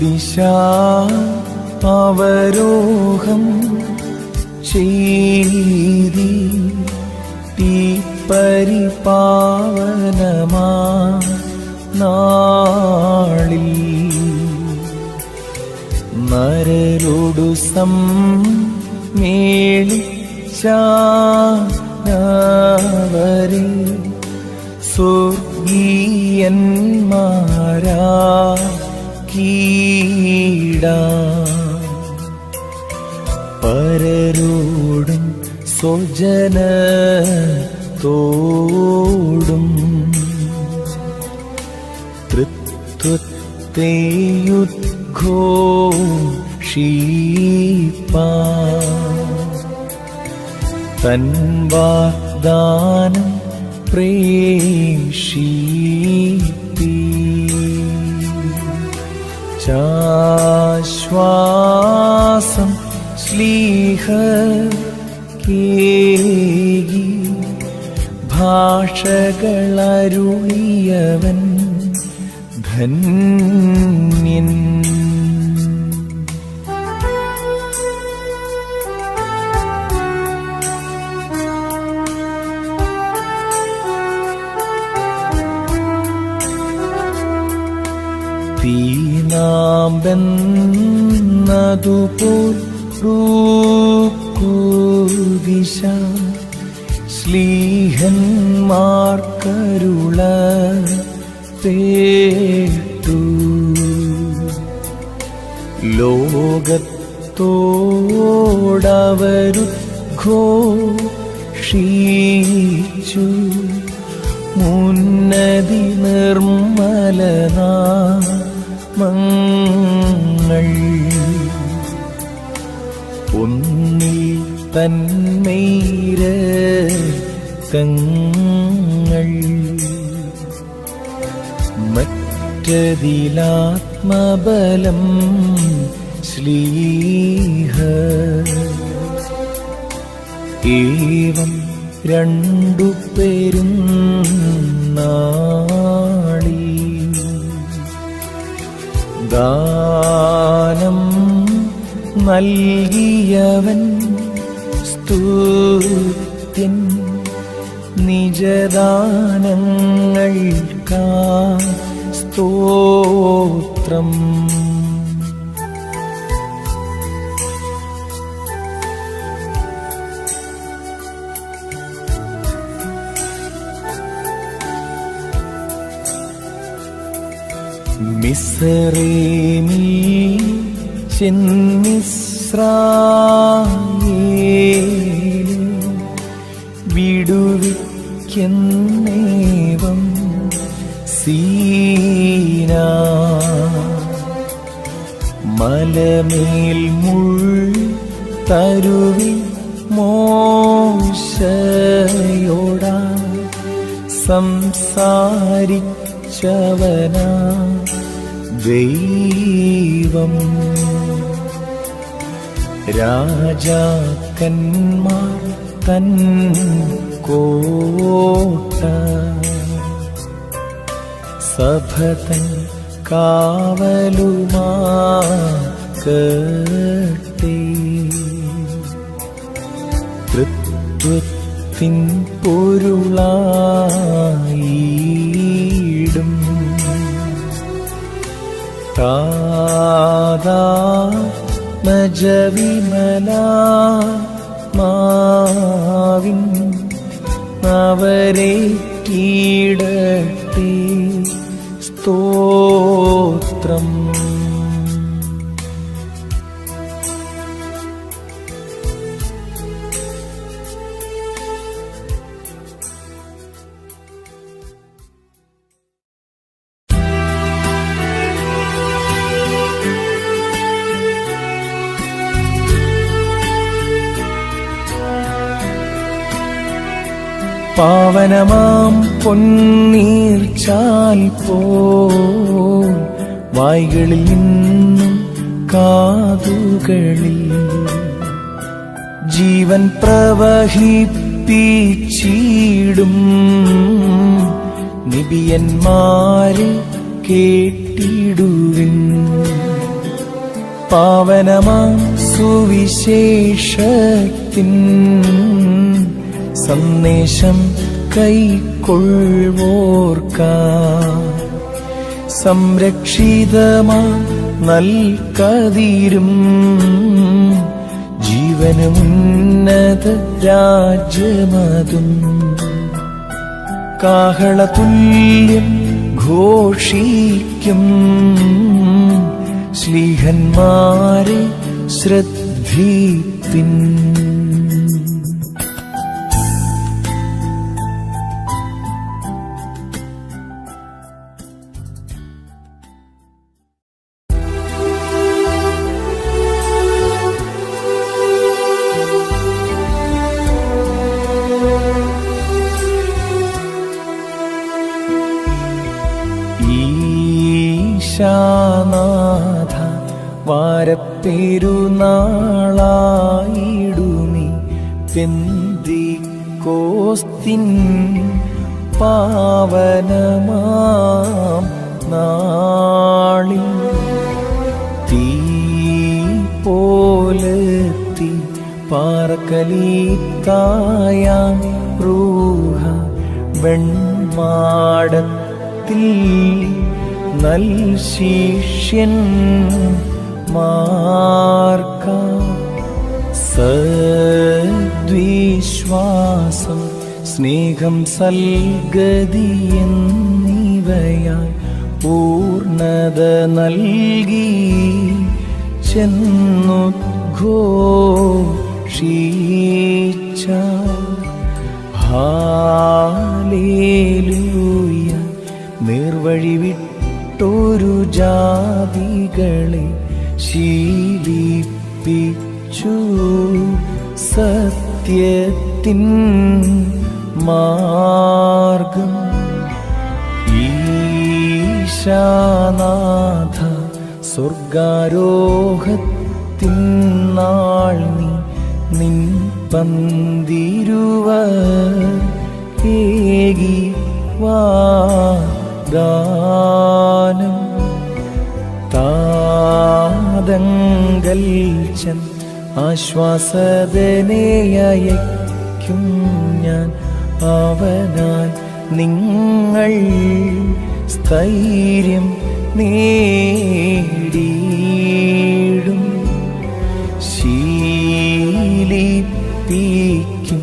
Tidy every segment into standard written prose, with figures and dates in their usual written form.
ദിശാ അവരോഹം ചെയ്തി പരിപാവനമാ നാളിൽ നരരോടു സമ്മേളിച്ചവരെ സ്വർഗീയന്മാരാക്കീടാ പരരോടും സ്വജനത്തോടും തൃത്വത്തെയുദ്ഘോഷിപ്പാൻ തൻ വാഗ്ദാനം പ്രേഷിപ്പി ശാശ്വാസം ശ്ലീഹക്കേകി ഭാഷകളരുളിയവൻ ധന്യൻ. തീനാമ്പെന്നതുപോൽ ദിശ ശ്ലീഹന്മാർക്കരുള പേട്ടു ലോകത്തോടവരുദ്ഘോഷിച്ചു മുന്നതി നിർമ്മലനാമങ്ങൾ ഒന്നി തന്മൈരങ്ങൾ മറ്റതിലാത്മബലം ശ്ലീഹ ഏവം രണ്ടുപേരും നാളി ദാനം നൽകിയവൻ സ്തുത്യൻ നിജദാനങ്ങൾക്കാ സ്തോത്രം. മിസ്രയീമിൽ ചെന്നിസ്രായേലിനെ വിടുവിക്കുന്നേവം സീനാ മലമേൽ മുൾതരുവിൽ മോശയോടാ സംസാരിച്ചവനാ ദൈവം. രാജാക്കന്മാർ തൻ കോട്ട സഭതൻ കാവലുമാകട്ടെ തൃത്വത്തിൻ പൊരുളായിടും താദാത്മജവിമലാത്മാവിൻ അവരെ കീടട്ടെ സ്തോത്രം. പാവനമാം പൊന്നീർച്ചാൽ പോൽ വായ്കളിൽ നിന്നും കാതുകളിൽ ജീവൻ പ്രവഹിപ്പിച്ചിടും നിബിയന്മാരെ കേട്ടിടുവിൻ. പാവനമാം സുവിശേഷത്തിൻ സന്ദേശം കൈക്കൊള്ളുവോർക്കാ സംരക്ഷിതമാ നൽകതിരും ജീവനുമുന്നത രാജ്യമതും കാഹളതുല്യം ഘോഷിക്കും ശ്ലീഹന്മാരെ ശ്രദ്ധിപ്പിൻ. ഈശാനാഥ വാരപ്പെരുനാളായിടുമി പെന്തിക്കോസ്തിൻ പാവനമാം നാളിൽ തീ പോലെത്തി പാറക്കലീത്തായാം റൂഹ വെൺമാടത്തിൽ നൽ ശിഷ്യൻ മാർക്ക സദ്വിശ്വാസം സ്നേഹം സൽഗതി എന്നിവയാൽ പൂർണ്ണത നൽകി ചെന്നുദ്ഘോഷിച്ച ഹാലേലൂയ നിർവഴി വിട്ടൊരു ജാതികളെ ശീലിപ്പിച്ചു സത്യത്തിൻ മാർഗം. ഈശാനാഥ സ്വർഗാരോഹത്തിൻ നാൾ നീ നിൻ പന്തിരുവ ഏകി വാദാനം താതങ്കൽ ചൻ ആശ്വാസദനയയ്ക്കും ഞാൻ അവനാൽ നിങ്ങൾ സ്ഥൈര്യം നേടിയിടും ശീലിപ്പിക്കും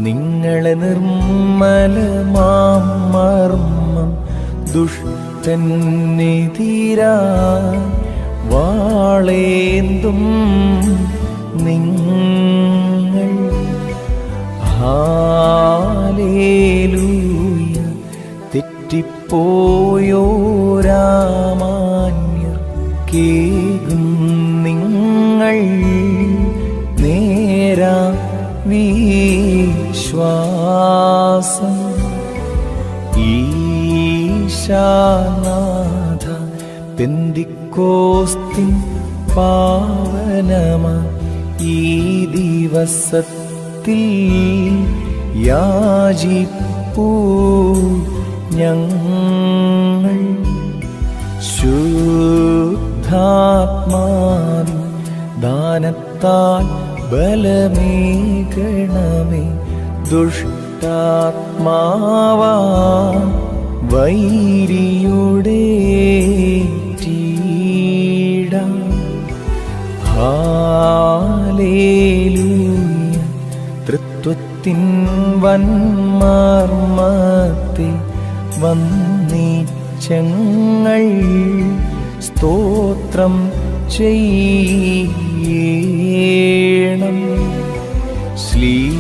നിങ്ങളെ നിർമ്മലമാം മർമ്മം ദുഷ്ടനെതിരാ വാളേന്തും നിങ്ങൾ. ഹാലേലൂയ തെറ്റിപ്പോയോരാമാന്യർ കേകും നിങ്ങൾ നേരാ വിശ്വാസം. ഈശാനാഥ പെന്തിക്കോസ്തിൻ പാവനമാ ഈ ദിവസത്തിൽ യാചിപ്പൂ ഞങ്ങൾ ശുദ്ധാത്മാവിൻ ദാനത്താൽ ബലമേകണമേ ദുഷ്ടാത്മാവാ വൈരിയുടെ ടീട. ഹാലേലൂയ തൃത്വത്തിൻ വന്മർമ്മത്തെ വന്ദിച്ചങ്ങൾ സ്തോത്രം ചെയ്യണം. ശ്ലീഹന്മാരെ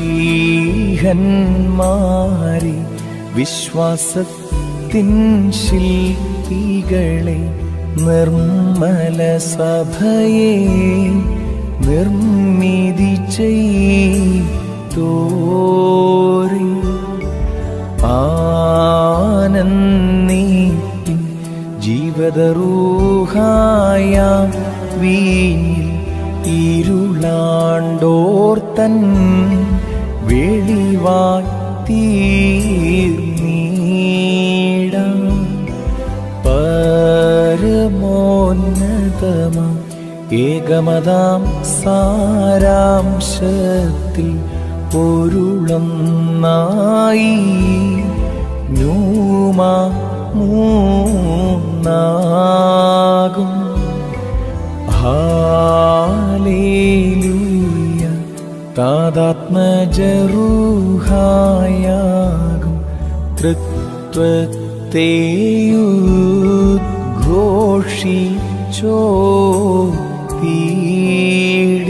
വിശ്വാസത്തിൻ ശില്പികളെ നിർമ്മല സഭയെ നിർമ്മിതി ചെയ്തോരെ ആനന്ദിപ്പിൻ ജീവദറൂഹായ വീഞ്ഞിൽ ഇരുളാണ്ടോർത്തൻ വെളിവായി തീർന്നീട. പരമോന്നതമാ ഏകമതാം സാരാംശത്തിൽ പൊരുളൊന്നായി ന്യൂമാ മൂന്നാകും. ഹാലേലൂയ താതാത്മജറൂഹായാകും തൃത്വത്തെയുദ്ഘോഷിച്ചോ പീഠ